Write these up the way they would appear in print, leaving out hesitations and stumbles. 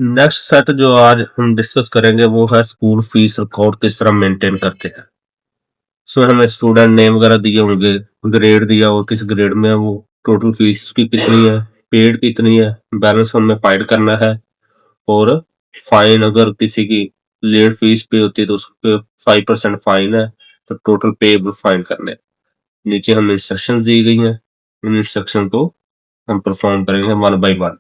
Next set जो आज हम डिस्कस करेंगे वो है स्कूल फीस रिकॉर्ड किस तरह मेंटेन करते हैं। सो हमें स्टूडेंट नेम वगैरह दिए होंगे, ग्रेड दिया हो किस ग्रेड में है, वो टोटल फीस उसकी कितनी है, पेड कितनी है, बैलेंस हमें फाइंड करना है। और फाइन अगर किसी की लेट फीस पे होती है तो उस पर 5% फाइन है, तो टोटल पेएबल फाइन करने हैं। नीचे हमें इंस्ट्रक्शंस दी गई हैं, इन इंस्ट्रक्शन को हम परफॉर्म करेंगे वन बाय वन।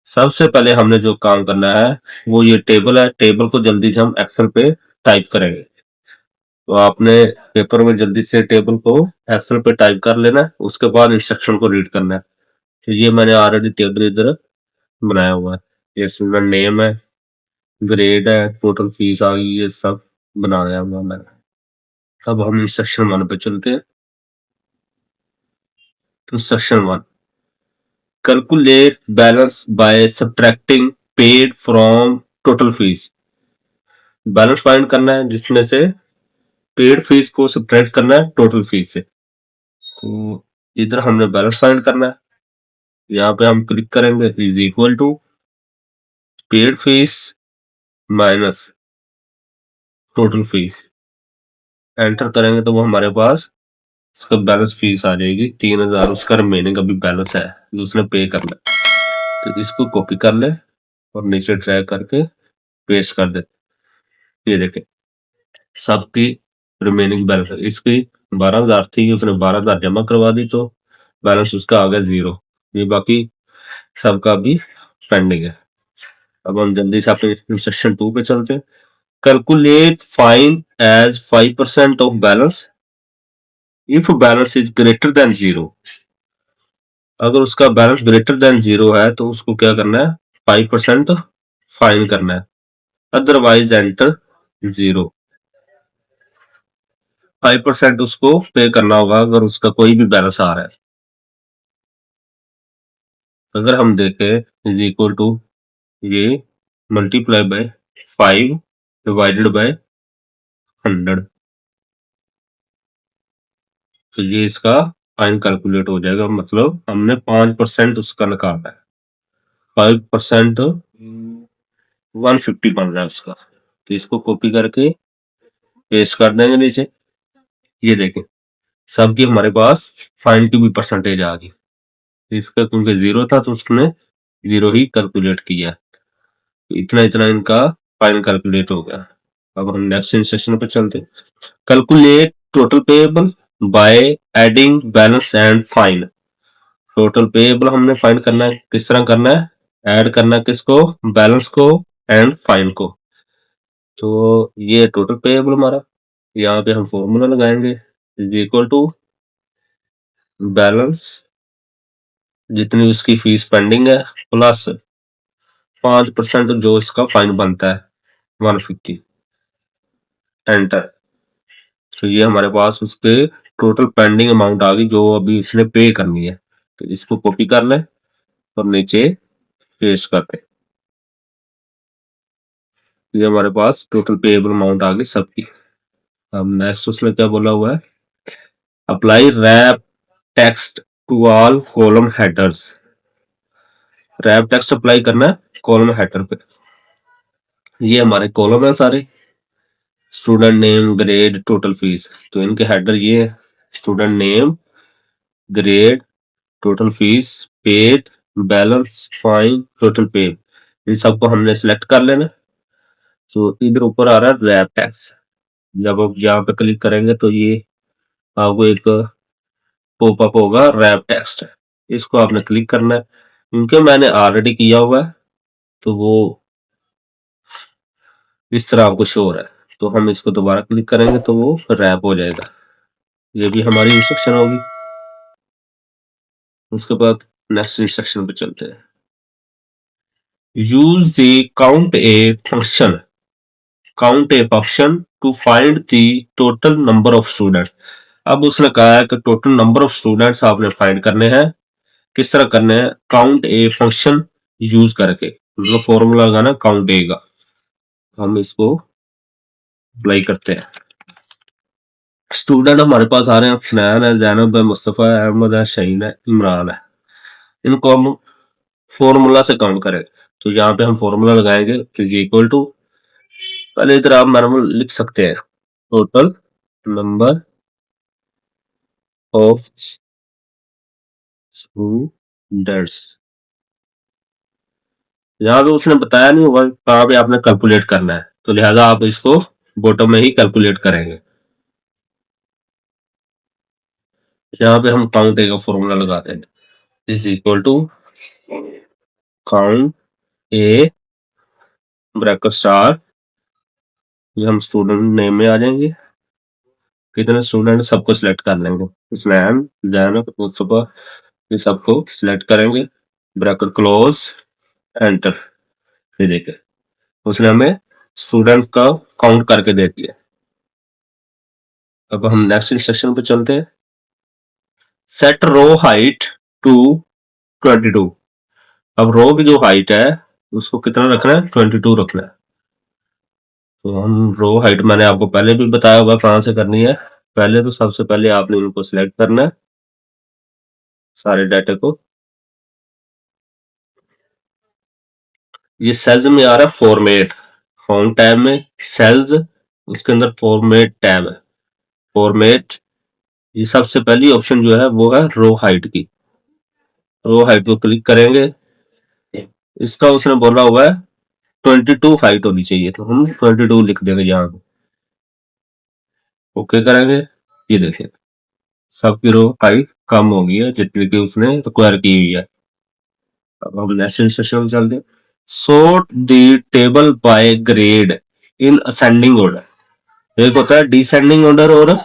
सबसे पहले हमने जो काम करना है वो ये टेबल है, टेबल को जल्दी से हम एक्सेल पे टाइप करेंगे। तो आपने पेपर में जल्दी से टेबल को एक्सेल पे टाइप कर लेना है, उसके बाद इंस्ट्रक्शन को रीड करना है। तो ये मैंने ऑलरेडी टेबल इधर बनाया हुआ है, ये स्टूडेंट नेम है, ग्रेड है, टोटल फीस आ गई, ये सब बनाया हुआ मैंने। अब हम इंस्ट्रक्शन वन पे चलते हैं। Instruction one, calculate balance by subtracting paid from total fees. Balance find करना है जिसमें से पेड फीस को सब्ट्रैक्ट करना है टोटल फीस से। तो इधर हमने बैलेंस फाइंड करना है, यहाँ पे हम क्लिक करेंगे is equal to paid fees minus total fees, enter करेंगे तो वो हमारे पास इसका बैलेंस फीस आ जाएगी 3000, उसका रिमेनिंग अभी बैलेंस है जो उसने पे करना है। तो इसको कॉपी कर ले और नीचे ड्रैग करके पेस्ट कर दे। ये देखें सबकी रिमेनिंग बैलेंस, इसकी 12,000 थी, उसने 12,000 जमा करवा दी तो बैलेंस उसका आ गया 0। ये बाकी सबका भी पेंडिंग है। अब हम जल्दी से अपने इंस्ट्रक्शन 2 पे चलते हैं। Calculate fine as 5% of balance if balance is greater than 0। अगर उसका बैलेंस ग्रेटर देन 0 है तो उसको क्या करना है, 5% फाइन करना है, अदरवाइज एंटर 0। 5% उसको पे करना होगा अगर उसका कोई भी बैलेंस आ रहा है। अगर हम देखें इज इक्वल टू ये मल्टीप्लाई बाय 5 डिवाइडेड बाय 100, तो ये इसका फाइन कैलकुलेट हो जाएगा। मतलब हमने 5% उसका निकालना है, 5% 150 बन रहा है उसका। तो इसको कॉपी करके पेस्ट कर देंगे नीचे। ये देखें सबकी हमारे पास फाइन की भी परसेंटेज आ गई। इसका क्योंकि 0 था तो उसने 0 ही कैलकुलेट किया, इतना इतना इनका फाइन कैलकुलेट हो गया। अब हम नेक्स्ट इंस्ट्रक्शन पे चलते हैं। Calculate total payable by adding balance and fine. Total payable हमने फाइंड करना है, किस तरह करना है, ऐड करना है किसको, बैलेंस को एंड फाइन को। तो ये टोटल पेएबल हमारा, यहाँ पे हम फॉर्मूला लगाएंगे इज इक्वल टू बैलेंस जितनी उसकी फीस पेंडिंग है प्लस 5% जो इसका फाइन बनता है 150, एंटर। तो ये हमारे पास उसके टोटल पेंडिंग अमाउंट आ गई जो अभी इसने पे करनी है। तो इसको कॉपी कर ले और नीचे पेस्ट करते, ये हमारे पास टोटल पेएबल अमाउंट आ गई सबकी। अब नेक्स्ट उसने क्या बोला हुआ है, apply wrap text to all column headers. Wrap text apply करना है कॉलम हेडर पे। ये हमारे कॉलम है सारे, student name, grade, total fees. तो इनके हेडर ये है, student name, grade, total fees, paid, balance, fine, total पे। इन सबको हमने सिलेक्ट कर लेना। तो इधर ऊपर आ रहा है रैप टेक्स्ट, जब आप यहाँ पे क्लिक करेंगे तो ये आपको एक पॉपअप होगा रैप टेक्स्ट, इसको आपने क्लिक करना है। क्योंकि मैंने ऑलरेडी किया हुआ है तो वो इस तरह आपको शो हो रहा है, तो हम इसको दोबारा क्लिक करेंगे तो वो रैप हो जाएगा। ये भी हमारी इंस्ट्रक्शन होगी। उसके बाद नेक्स्ट इंस्ट्रक्शन पे चलते हैं। Use the count a function to find the total number of students. अब उसने कहा है कि टोटल नंबर ऑफ स्टूडेंट्स आपने फाइंड करने हैं, किस तरह करने हैं, काउंट ए फंक्शन यूज करके। मतलब फॉर्मूला लगाना काउंट ए का, हम इसको अप्लाई करते हैं। स्टूडेंट हमारे पास आ रहे हैं, फनैन है, जैनब है, मुस्तफ़ा है, अहमद है, शहीन है, इमरान है। इनको हम फॉर्मूला से काउंट करें। तो यहाँ पे हम फॉर्मूला लगाएंगे इज इक्वल टू, पहले इधर आप नॉर्मल लिख सकते हैं टोटल नंबर ऑफ स्टूडेंट्स। यहाँ पे उसने बताया नहीं होगा कहाँ पे आपने कैलकुलेट करना है, तो लिहाजा आप इसको बॉटम में ही कैलकुलेट करेंगे। यहाँ पे हम काउंट ए का फॉर्मूला लगाते हैं is equal to count a bracket star, ये हम स्टूडेंट नेम में आ जाएंगे, कितने स्टूडेंट सबको सिलेक्ट कर लेंगे, स्लैम जैनक मुस्तफा, ये सबको सिलेक्ट करेंगे, ब्रैकेट क्लोज, एंटर। ये देखिए उसने हमें स्टूडेंट का काउंट करके दे दिया। अब हम नेक्स्ट इंस्ट्रक्शन पे चलते हैं, सेट रो हाइट टू 22। अब रो की जो हाइट है उसको कितना रखना है, 22 रखना है। तो हम रो हाइट मैंने आपको पहले भी बताया होगा कहां से करनी है। पहले तो सबसे पहले आपने इनको सिलेक्ट करना है सारे डाटा को, ये सेल्स में आ रहा है फॉर्मेट, होम टैब में सेल्स, उसके अंदर फॉर्मेट टैब है, फॉर्मेट, ये सबसे पहली ऑप्शन जो है वो है रो हाइट की। रो हाइट को क्लिक करेंगे, इसका उसने बोला हुआ है 22 हाइट होनी चाहिए, तो हम 22 लिख देंगे यहाँ पे, ओके करेंगे। ये देखिए सबकी रो हाइट कम हो गई है जितनी की उसने रिक्वायर की हुई है। अब हम नेक्स्ट इंस्ट्रक्शन में चलते हैं, sort the table by grade in ascending order. एक होता है डिसेंडिंग ऑर्डर और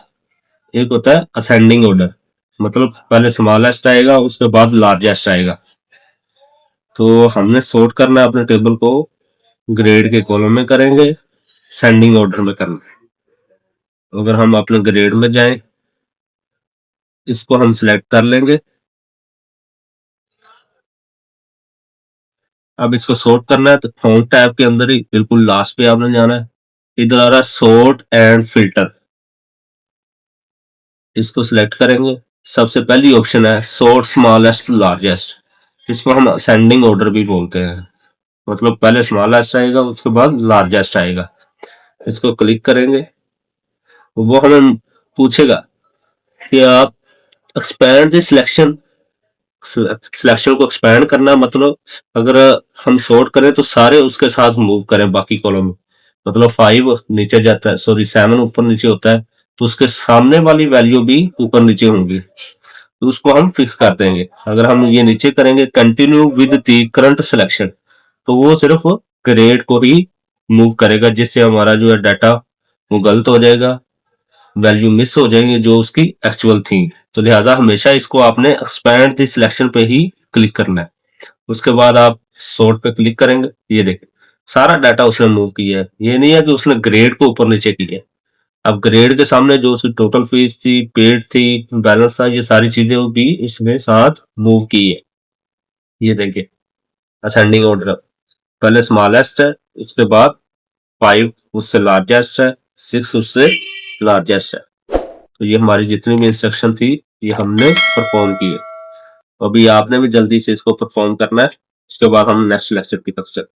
एक होता है असेंडिंग ऑर्डर, मतलब पहले स्मॉलेस्ट आएगा उसके बाद लार्जेस्ट आएगा। तो हमने सॉर्ट करना है अपने टेबल को, ग्रेड के कॉलम में करेंगे, सेंडिंग ऑर्डर में करना है। अगर हम अपने ग्रेड में जाएं, इसको हम सिलेक्ट कर लेंगे। अब इसको सॉर्ट करना है तो होम टैब के अंदर ही बिल्कुल लास्ट पे आपने जाना है, इधर आ रहा है सॉर्ट एंड फिल्टर, इसको सिलेक्ट करेंगे। सबसे पहली ऑप्शन है सॉर्ट स्मॉलेस्ट टू लार्जेस्ट, इसको हम असेंडिंग ऑर्डर भी बोलते हैं, मतलब पहले स्मॉलेस्ट आएगा उसके बाद लार्जेस्ट आएगा। इसको क्लिक करेंगे, वो हमें पूछेगा कि आप एक्सपैंड द सिलेक्शन, सिलेक्शन को एक्सपैंड करना, मतलब अगर हम सॉर्ट करें तो सारे उसके साथ मूव करें बाकी कॉलम में, मतलब 5 नीचे जाता है, सॉरी 7 ऊपर नीचे होता है, तो उसके सामने वाली वैल्यू भी ऊपर नीचे होंगी, तो उसको हम फिक्स कर देंगे। अगर हम ये नीचे करेंगे continue with the current selection, तो वो सिर्फ ग्रेड को ही मूव करेगा, जिससे हमारा जो है डाटा वो गलत हो जाएगा, वैल्यू मिस हो जाएंगे जो उसकी एक्चुअल थी। तो लिहाजा हमेशा इसको आपने एक्सपैंड द सिलेक्शन पे ही क्लिक करना है। उसके बाद आप सॉर्ट पे क्लिक करेंगे, ये देखिए सारा डाटा उसने मूव किया है, ये नहीं है कि उसने ग्रेड को ऊपर नीचे किया है। अब ग्रेड के सामने जो उसकी टोटल फीस थी, पेड थी, बैलेंस था, ये सारी चीजें भी इसने साथ मूव की है। ये देखिए असेंडिंग ऑर्डर, पहले स्मॉलेस्ट है, उसके बाद 5 उससे लार्जेस्ट है, 6 उससे लार्जेस्ट है। तो ये हमारी जितनी भी इंस्ट्रक्शन थी ये हमने परफॉर्म की है। अभी आपने भी जल्दी से इसको परफॉर्म करना है, उसके बाद हम नेक्स्ट लेक्चर की तरफ चलते हैं।